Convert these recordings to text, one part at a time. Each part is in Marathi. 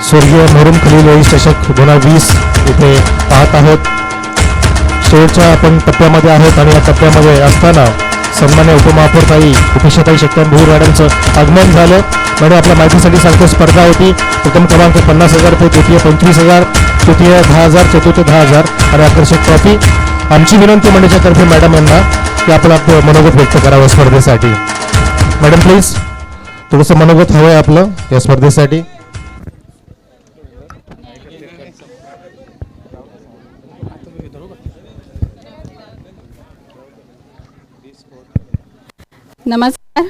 स्वर्गीय मोहरम खलील वैस चषक 2020 इथे पाहत आहोत. शेवटच्या आपण टप्प्यामध्ये आहोत आणि या टप्प्यामध्ये असताना सन्मान्य उपमहापौरताई उपेक्षाताई शक्कन भोईर मॅडमचं आगमन झालं. मॅडम आपल्या माहितीसाठी सांगतो, स्पर्धा होती. प्रथम क्रमांक 50,000 रुपये, द्वितीय 25,000, तृतीय 10,000, चतुर्थ 10,000 आणि आकर्षक ट्रॉफी. आमची विनंती मंडळाच्या तर्फे मॅडम यांना की आपलं मनोगत व्यक्त करावं स्पर्धेसाठी. मॅडम प्लीज थोडंसं मनोगत हवं आहे आपलं या स्पर्धेसाठी. नमस्कार.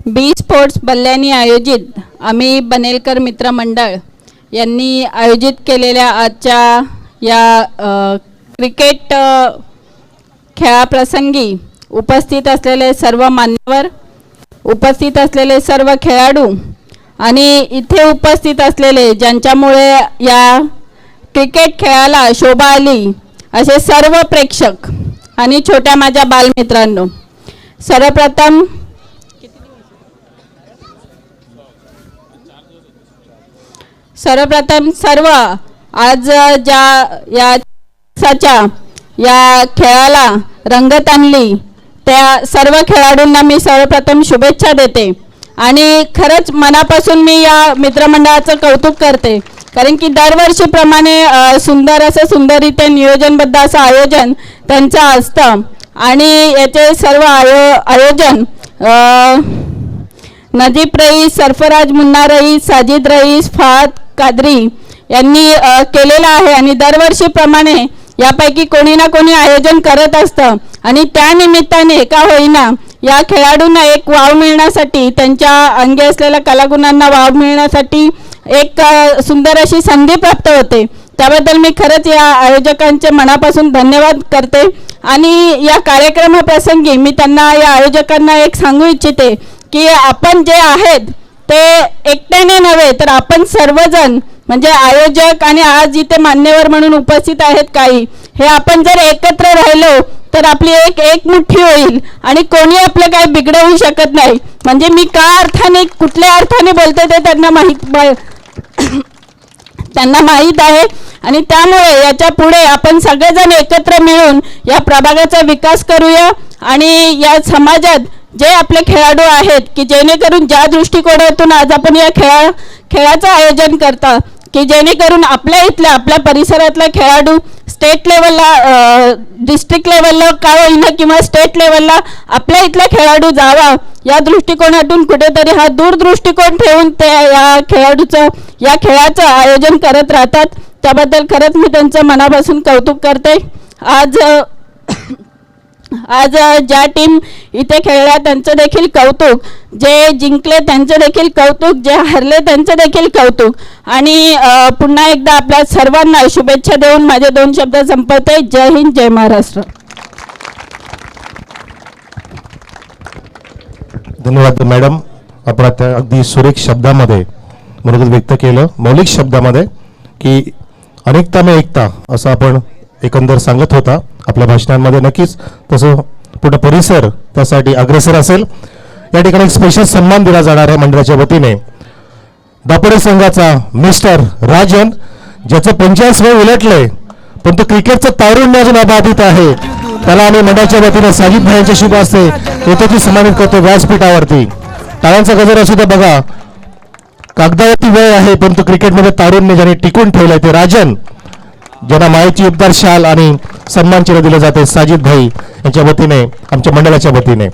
बी स्पोर्ट्स बल्ल्यानी आयोजित आम्ही बनेलकर मित्र मंडळ यांनी आयोजित केलेल्या आजच्या या क्रिकेट खेळाप्रसंगी उपस्थित असलेले सर्व मान्यवर, उपस्थित असलेले सर्व खेळाडू आणि इथे उपस्थित असलेले ज्यांच्यामुळे या क्रिकेट खेळाला शोभा आली असे सर्व प्रेक्षक आणि छोट्या माझ्या बालमित्रांनो, सर्वप्रथम सर्व आज ज्या या खेळाला रंगत आणली त्या सर्व खेळाडूंना मी सर्वप्रथम शुभेच्छा देते आणि खरंच मनापासून मी या मित्रमंडळाचं कौतुक करते, कारण की दरवर्षीप्रमाणे सुंदररित्या नियोजनबद्ध असं आयोजन त्यांचं असतं आणि याचे सर्व आयोजन नजीब रईस, सरफराज मुन्ना रईस, साजिद रईस, फहद कादरी यांनी केलेलं आहे आणि दरवर्षीप्रमाणे यापैकी कोणी ना कोणी आयोजन करत असतं आणि त्या निमित्ताने का होईना या खेळाडूंना एक वाव मिळण्यासाठी, त्यांच्या अंगी असलेल्या कलागुणांना वाव मिळण्यासाठी एक सुंदर अशी संधी प्राप्त होते. त्याबद्दल मी खरंच या आयोजकांचे मनापासून धन्यवाद करते आणि या कार्यक्रमाप्रसंगी मी त्यांना, या आयोजकांना एक सांगू इच्छिते की आपण जे आहेत ते एकट्याने नव्हे तर आपण सर्वजण म्हणजे आयोजक आणि आज इथे मान्यवर म्हणून उपस्थित आहेत काही, हे आपण जर एकत्र राहिलो तर आपली एक मुठ्ठी होईल आणि कोणी आपलं काय बिघडवू शकत नाही. म्हणजे मी कुठल्या अर्थाने बोलते ते त्यांना माहीत आहे आणि त्यामुळे याच्या पुढे आपण सगळेजण एकत्र मिळून या प्रभागाचा विकास करूया आणि या समाजात जे आपले खेळाडू आहेत की जेणेकरून ज्या दृष्टिकोनातून आज आपण या खेळाचं आयोजन करता की जेणेकरून आपल्या परिसरातला खेळाडू स्टेट लेवलला, डिस्ट्रिक्ट लेवलला का होईना किंवा स्टेट लेवलला आपल्या इथला खेळाडू जावा, या दृष्टिकोनातून कुठेतरी हा दूरदृष्टिकोन ठेवून ते या खेळाचं आयोजन करत राहतात. त्याबद्दल खरंच मी त्यांचं मनापासून कौतुक करते. आज ज्या टीम इथे खेळल्या त्यांचं देखील कौतुक, जे जिंकले त्यांचं देखील कौतुक, जे हरले त्यांचं देखील कौतुक आणि पुन्हा एकदा आपल्या सर्वांना शुभेच्छा देऊन माझे 2 शब्द संपवते. जय हिंद, जय महाराष्ट्र. धन्यवाद मॅडम. आपण आता अगदी सुरेख शब्दामध्ये मनोगत व्यक्त केलं, मौलिक शब्दामध्ये की अनेकता में एकता असं आपण एकंदर सांगत होता आपल्या भाषणांमध्ये. नक्कीच तसं पुढे परिसर त्यासाठी अग्रेसर असेल. या ठिकाणी एक स्पेशल सन्मान दिला जाणार आहे मंडळाच्या वतीने. दापोडे संघाचा मिस्टर राजन, ज्याचं 50 वय उलटलंय पण तो क्रिकेटचं तारुण्य अजून अबाधित आहे, त्याला आम्ही मंडळाच्या वतीने साजिद भाईंच्या शुभ हस्ते येतोची सन्मानित करतो व्यासपीठावरती. टाळ्यांचा गजर असू द्या. बघा, कागदावरती वय आहे पण तो क्रिकेटमध्ये तारुण्य ज्याने टिकून ठेवलंय ते राजन, ज्यांना माहिती उपदार शाल आणि सन्मान चिन्ह दिलं जाते साजिद भाई यांच्या वतीने, आमच्या मंडळाच्या वतीने.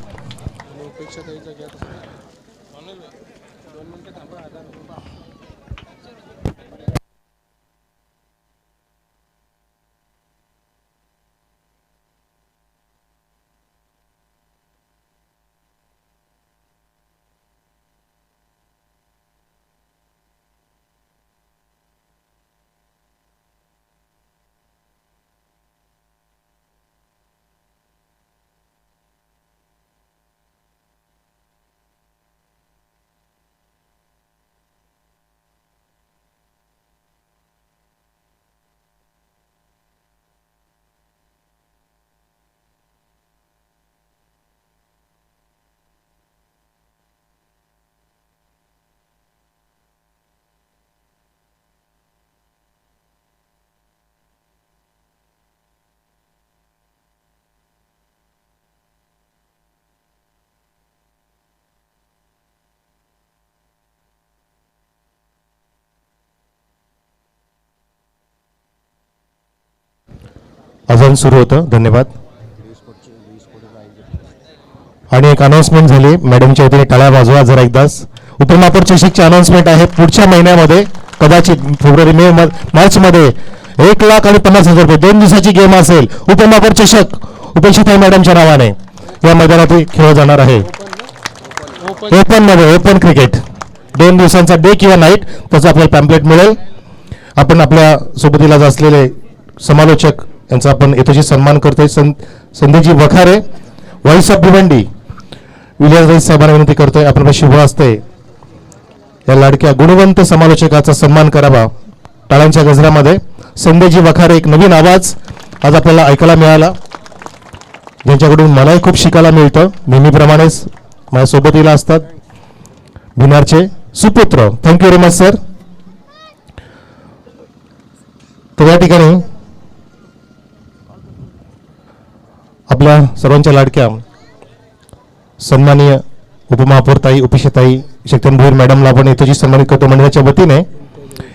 अजून सुरू होतं. धन्यवाद. आणि एक अनाउन्समेंट झाली मॅडमच्या वतीने, टाळ्या वाजवा जरा एकदाच. उपमहापौर चषकची अनाउन्समेंट आहे. पुढच्या महिन्यामध्ये कदाचित फेब्रुवारी मार्च मध्ये 1,50,000 रुपये 2 दिवसाची गेम असेल. उपमहापौर चषक उपेक्षाताई मॅडमच्या नावाने या मैदानात खेळला जाणार आहे. ओपन मध्ये ओपन क्रिकेट 2 दिवसांचा डे किंवा नाईट, त्याचं आपल्याला पॅम्पलेट मिळेल. आपण आपल्या सोबतीला असलेले समालोचक यांचा आपण यथोचित सन्मान करतोय. संदेजी Wakhare, voice of Bhiwandi, William Rais साहेबांना विनंती करतोय आपण शुभ हस्ते या लाडक्या गुणवंत समालोचकाचा सन्मान करावा. टाळ्यांच्या गजरामध्ये संदेजी वखारे, एक नवीन आवाज आज आपल्याला ऐकायला मिळाला, ज्यांच्याकडून मलाही खूप शिकायला मिळतं. नेहमीप्रमाणेच माझ्या सोबतीला असतात भिनारचे सुपुत्र. Thank you very much sir. तर या ठिकाणी आपल्या सर्वांच्या लाडक्या सन्माननीय उपमहापौरताई उपेक्षाताई शक्तिवान भोईर मॅडमला आपण यथोचित सन्मानित करतो. मंडळाच्या वतीने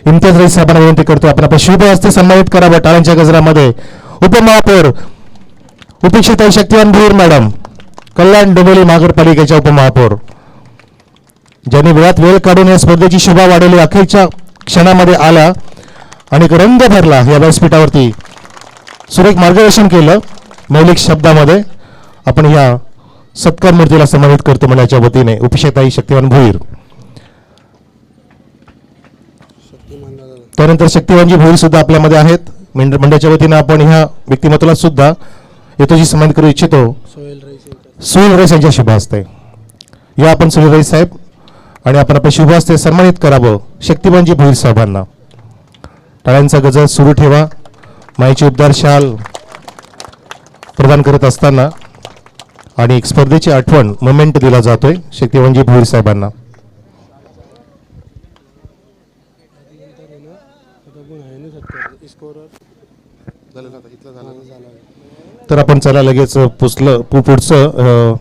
इम्तियाज रईस साहेबांना विनंती करतो आपण आपल्या शुभ हस्ते सन्मानित करावं. टाळ्यांच्या गजरामध्ये उपमहापौर उपेक्षाताई शक्तिवान भोईर मॅडम, कल्याण डोंबिवली महानगरपालिकेच्या उपमहापौर, ज्यांनी वेळात वेळ काढून या स्पर्धेची शोभा वाढवली. अखेरच्या क्षणामध्ये आला आणि एक रंग भरला या व्यासपीठावरती. सुरेख मार्गदर्शन केलं. मौलिक शब्दामध्ये आपण या सत्कार मूर्तीला सन्मानित करतो मंडळाच्या वतीने उपेक्षाताई शक्तिवान भोईर. त्यानंतर शक्तिवानजी भोईर सुद्धा आपल्यामध्ये आहेत. मंडळाच्या वतीने आपण ह्या व्यक्तिमत्वाला सुद्धा यथोचित सन्मानित करू इच्छितो. सोहेल रईस यांच्या शुभ हस्ते या आपण सोहेल रईस साहेब आणि आपण आपल्या शुभ हस्ते सन्मानित करावं शक्तिवानजी भोईर साहेबांना. टाळ्यांचा गजर सुरू ठेवा. माईची उबदार शाल प्रदान करत असताना आणि एक स्पर्धेची आठवण मोमेंट दिला जातोय शक्तिवानजी भोईर साहेबांना. तर आपण चला लगेच पुढचं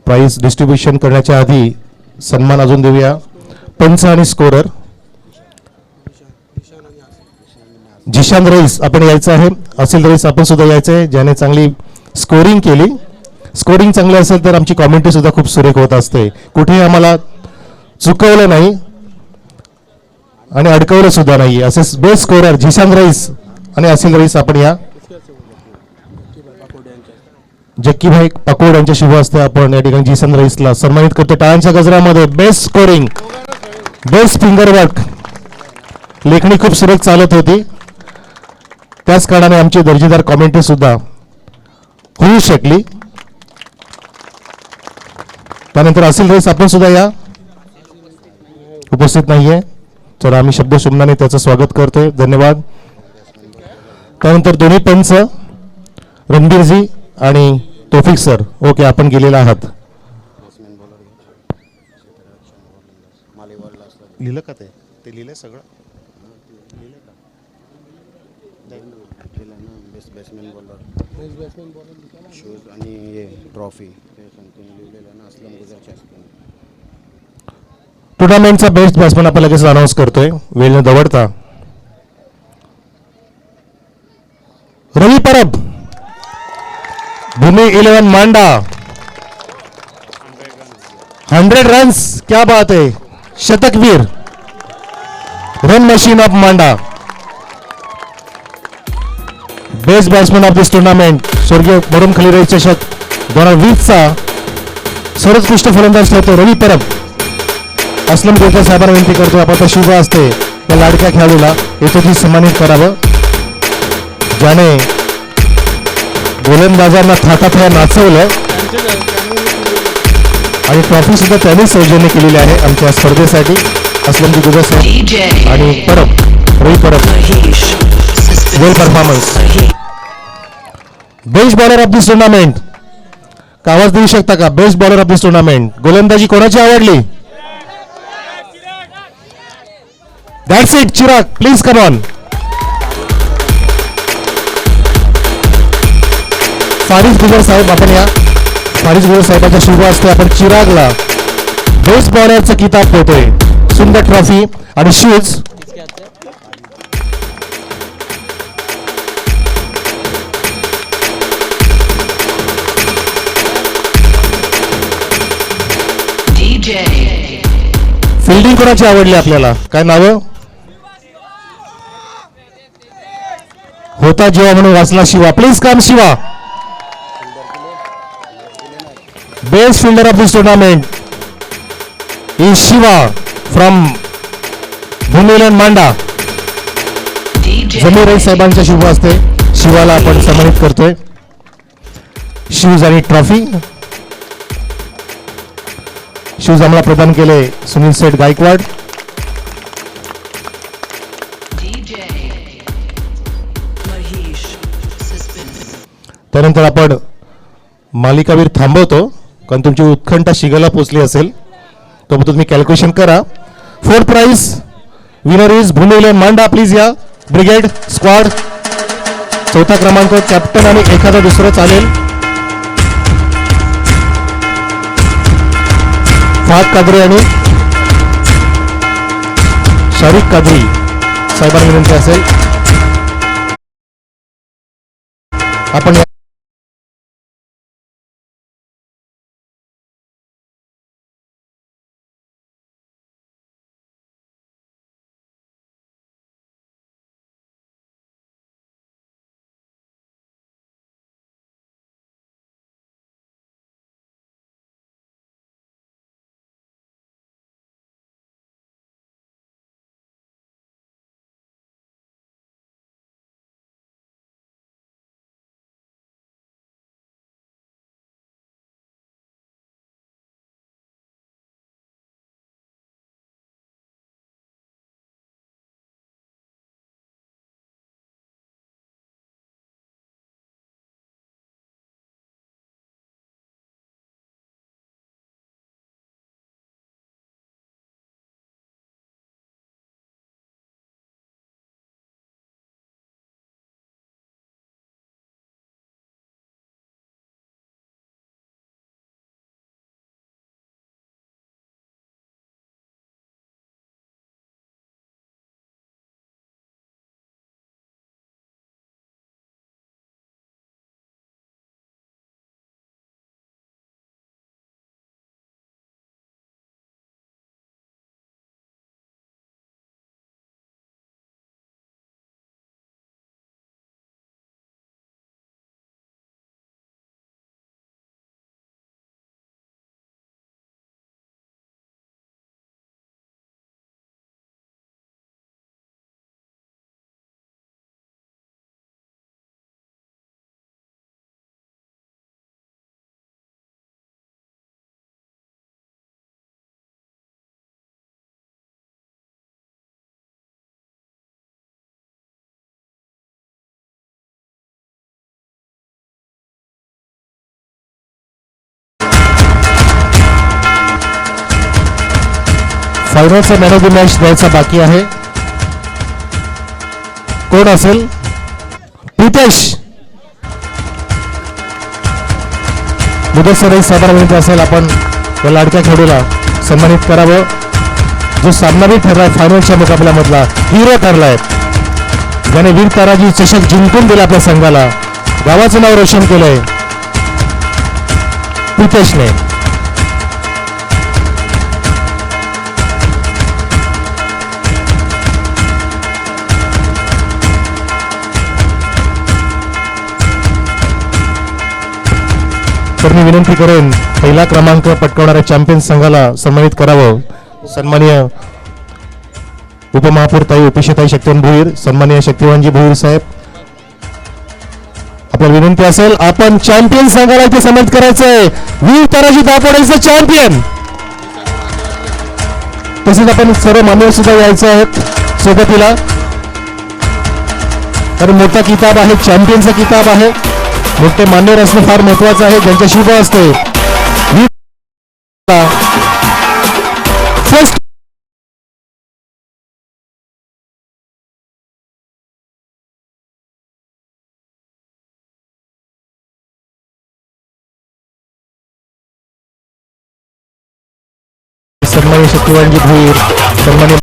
प्राइज डिस्ट्रीब्युशन करण्याच्या आधी सन्मान अजून देऊया. पंच आणि स्कोरर जिशान रईस आपण यायचं आहे. असिल रईस आपण सुद्धा यायचं आहे, ज्याने चांगली स्कोरिंग केली. स्कोरिंग चांगली असेल तर आमची कॉमेंट्री सुद्धा खूप सुरेख होत असते. कुठेही आम्हाला चुकवलं नाही आणि अडकवलं सुद्धा नाही. असे बेस्ट स्कोरर जिशान रईस आणि असिल रईस आपण या. जक्कीभाई पाकोड यांच्या शुभ हस्ते आपण या ठिकाणी जिशान रईसला सन्मानित करतो. टाळ्यांच्या गजरामध्ये best scoring, best finger work, लेखणी खूप सुरेख चालत होती. त्याच कारणाने आमची दर्जेदार कॉमेंट्री सुद्धा होऊ शकली. त्यानंतर असिल रईस आपण सुद्धा या, उपस्थित नाहीये. चला आम्ही शब्दशुमनाने त्याचं स्वागत करतोय. धन्यवाद. त्यानंतर दोन्ही पंच रणबीरजी आणि तौफिक सर, ओके आपण गेलेला आहात. लिहिलं का ते लिहिलंय सगळं बॅट्समॅन बॉलर शूज आणि हे ट्रॉफी लिहिलेलं ना असलम गुजरच्या. टुर्नामेंटचा बेस्ट बॅट्समॅन आपण लगेच अनाऊन्स करतोय वेळ न दवडता. रवी परब, भूमी 11 मांडा, 100 रन्स, क्या बात है. शतकवीर, रन मशीन ऑफ मांडा. Best batsman of this tournament स्वर्गीय मरुम खलीरई चषक 2020चा सर्वोत्कृष्ट फलंदाज ठरतो रवी परब. असलम गोलकर साहेबांना विनंती करतो आपण त्या शुभ असते या लाडक्या खेळाडूला यथोचित सन्मानित करावं, ज्याने गोलंदाजांना थाटाथया नाचवलं आणि ट्रॉफी सुद्धा त्यांनी सौजन्य केलेली आहे आमच्या स्पर्धेसाठी. असलमजी गुजर साहेब आणि Parab, Ravi Parab, well performance. Best bowler of this tournament, का आवाज देऊ शकता का? Best bowler of this tournament गोलंदाजी कोणाची आवडली? That's it. Chirag please come on. Fariz Gujar साहेब आपण या. फारिज गुजर साहेबांच्या शुभ असते आपण चिरागला बेस्ट बॉलरचा किताब देतोय. सुंदर ट्रॉफी आणि शूज. फिल्डिंग कोणाची आवडली आपल्याला? काय नावं? होता जेव्हा म्हणून वाचला Shiva. Please come Shiva. Best fielder of this tournament is Shiva from भूमिलन मांडा. जमीर रईस साहेबांच्या शुभ हस्ते शिवाला आपण सन्मानित करतोय. शूज आणि ट्रॉफी. शूज आम्हाला प्रदान केले सुनील सेठ गायकवाड. त्यानंतर आपण मालिकावीर थांबवतो कारण तुमची उत्कंठा शिगेला पोचली असेल. तो तुम्ही कॅल्क्युलेशन करा. फोर्थ प्राइज विनर इज भूमिलन मांडा. प्लीज या ब्रिगेड स्क्वॉड. चौथा क्रमांक कॅप्टन आणि एखादा दुसरं चालेल. फाद कादरी आणि शारिक कादरी साहेबांना विनंती असेल आपण फायनलचा मॅन ऑफ द मॅच द्यायचा बाकी आहे. कोण असेल? प्रितेश मुदत रईस साहेबांना विनंती असेल आपण या लाडक्या खेळाडूला सन्मानित करावं जो सामनावीर ठरलाय. फायनलच्या मुकाबल्यामधला हिरो ठरलाय ज्याने वीर ताराजी चषक जिंकून दिला आपल्या संघाला. गावाचं नाव रोशन केलंय प्रितेशने. तर मी विनंती करेन पहिला क्रमांक पटकावणाऱ्या चॅम्पियन संघाला सन्मानित करावं. सन्माननीय उपमहापौर ताई उपेक्षाताई शक्तिवान भोईर, सन्माननीय शक्तिवानजी भोईर साहेब, आपल्याला विनंती असेल आपण चॅम्पियन संघाला इथे सन्मानित करायचंय. वीर ताराजी दापोडेचं चॅम्पियन. तसेच आपण सर्व मान्यवर सुद्धा यायचं आहेत सोबतीला. तर मोठा किताब आहे, चॅम्पियनचा किताब आहे. मोठे मान्यवर असणं फार महत्वाचं आहे ज्यांच्या शुभ असते. फर्स्ट सन्माननीय शक्तिवानजी भोईर, सन्माननीय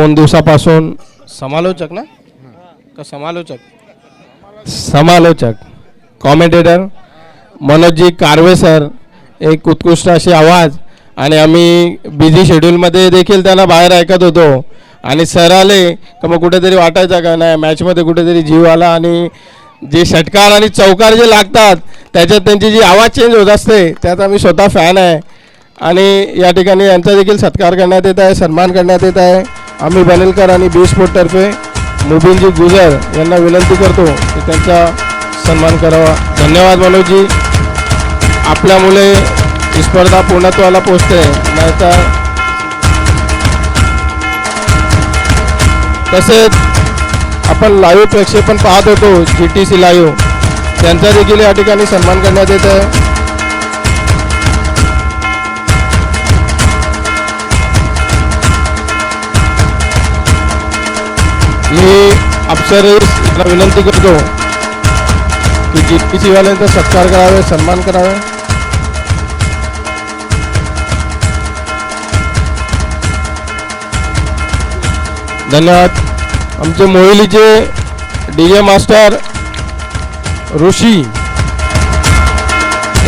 2 दिवसापासून समालोचक ना का समालोचक कॉमेंटेटर मनोजजी कारवे सर, एक उत्कृष्ट अशी आवाज, आणि आम्ही बिझी शेड्यूलमध्ये देखील त्यांना बाहेर ऐकत होतो आणि सर आले का मग कुठेतरी वाटायचं का नाही मॅचमध्ये कुठेतरी जीव आला, आणि जे षटकार आणि चौकार जे लागतात त्याच्यात त्यांची जी आवाज चेंज होत असते त्यात आम्ही स्वतः फॅन आहे. आणि या ठिकाणी यांचा देखील सत्कार करण्यात येत आहे, सन्मान करण्यात येत आहे. आम्ही बनेलकर आणि बी स्पोर्टतर्फे मुबीनजी गुजर यांना विनंती करतो की त्यांचा सन्मान करावा. धन्यवाद मनोजजी, आपल्यामुळे ही स्पर्धा पूर्णत्वाला पोचते, नाहीतर तसेच आपण लाईव्ह प्रक्षेपण पाहत होतो GTC लाईव्ह, त्यांचा देखील या ठिकाणी सन्मान करण्यात येत आहे. मी अप्सरेसला विनंती करतो की GTC वाल्यांचा सत्कार करावे, सन्मान करावे. धन्यवाद. आमचे मोहिलीचे DJ मास्टर ऋषी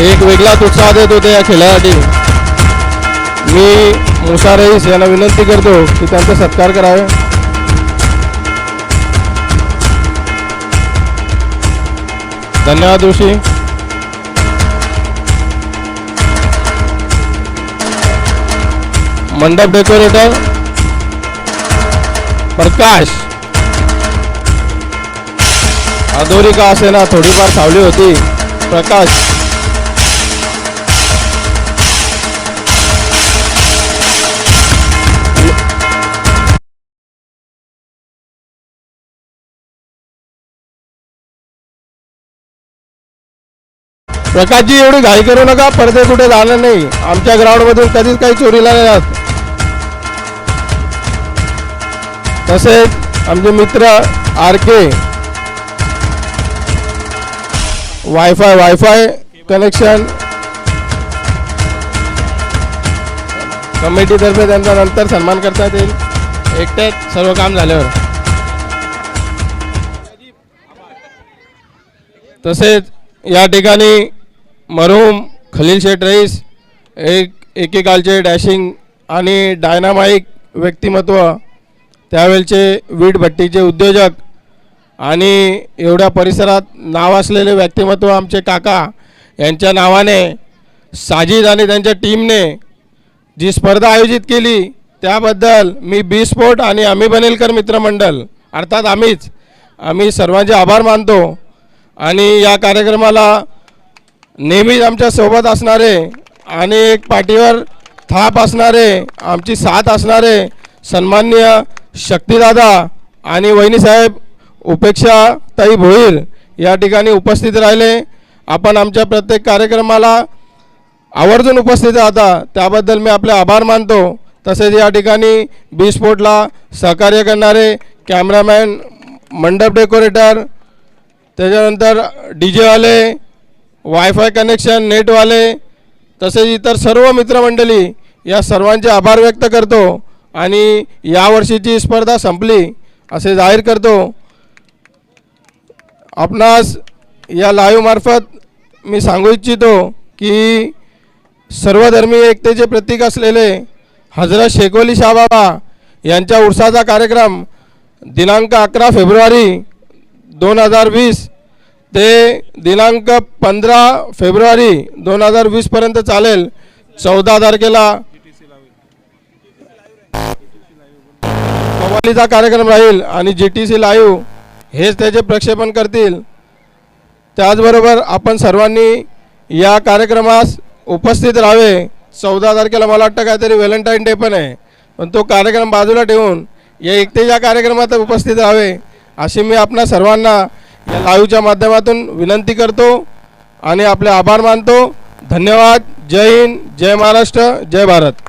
एक वेगळाच उत्साह देत होते या खेळासाठी. मी मुसा रईस यांना विनंती करतो की त्यांचा सत्कार करावे. धन्यवाद ऋषी. मंडप डेकोरेटर प्रकाश, अधोरी का असे ना थोडीफार सावली होती. प्रकाश, प्रकाशजी एवढी घाई करू नका, पडदे कुठे जाणार नाही. आमच्या ग्राउंडमधून कधीच काही चोरीला नाही जात. तसेच आमचे मित्र RK वायफाय कनेक्शन कमिटीतर्फे त्यांचा नंतर सन्मान करता येईल एकट्यात सर्व काम झाल्यावर. तसेच या ठिकाणी मरहूम खलील शेठ रईस एकेकालचे डॅशिंग आणि डायनामाइक व्यक्तिमत्व, त्यावेळचे वीट भट्टीचे उद्योजक आणि एवढ्या परिसरात नाव असलेले व्यक्तिमत्व आमचे काका यांच्या नावाने साजिद आणि त्यांच्या टीमने जी स्पर्धा आयोजित केली त्याबद्दल मी बी स्पोर्ट आणि आम्ही बनेलकर मित्रमंडळ अर्थात आम्ही सर्वांचे आभार मानतो. आणि या कार्यक्रमाला नेहमीच आमच्या सोबत असणारे आणि एक पाठीवर थाप असणारे, आमची साथ असणारे सन्माननीय शक्तिदादा आणि वहिनीसाहेब उपेक्षाताई भोईर या ठिकाणी उपस्थित राहिले. आपण आमच्या प्रत्येक कार्यक्रमाला आवर्जून उपस्थित राहता, त्याबद्दल मी आपले आभार मानतो. तसेच या ठिकाणी बी स्पोर्टला सहकार्य करणारे कॅमेरामॅन, मंडप डेकोरेटर, त्याच्यानंतर DJ वाले, वायफाय कनेक्शन, नेटवाले, तसेच इतर सर्व मित्रमंडळी या सर्वांचे आभार व्यक्त करतो. आणि यावर्षीची स्पर्धा संपली असे जाहीर करतो. आपणास या लाईव्हमार्फत मी सांगू इच्छितो की सर्वधर्मीय एकतेचे प्रतीक असलेले हजरत शेखवली शाहबाबा यांच्या उर्साचा कार्यक्रम दिनांक 11 फेब्रुवारी 2020 ते दिनांक 15 फेब्रुवारी 2020 पर्यंत चालेल. 14 तारखेला कव्वालीचा कार्यक्रम राहील आणि GTC लाईव्ह हेच त्याचे प्रक्षेपण करतील. त्याचबरोबर आपण सर्वांनी या कार्यक्रमास उपस्थित राहावे. 14 तारखेला मला वाटतं काहीतरी व्हॅलेंटाईन डे पण आहे, पण तो कार्यक्रम बाजूला ठेवून या एकतेच्या कार्यक्रमात उपस्थित राहावे अशी मी आपणा सर्वांना या लाईव्हच्या माध्यमातून विनंती करतो आणि आपले आभार मानतो. धन्यवाद. जय हिंद, जय महाराष्ट्र, जय भारत.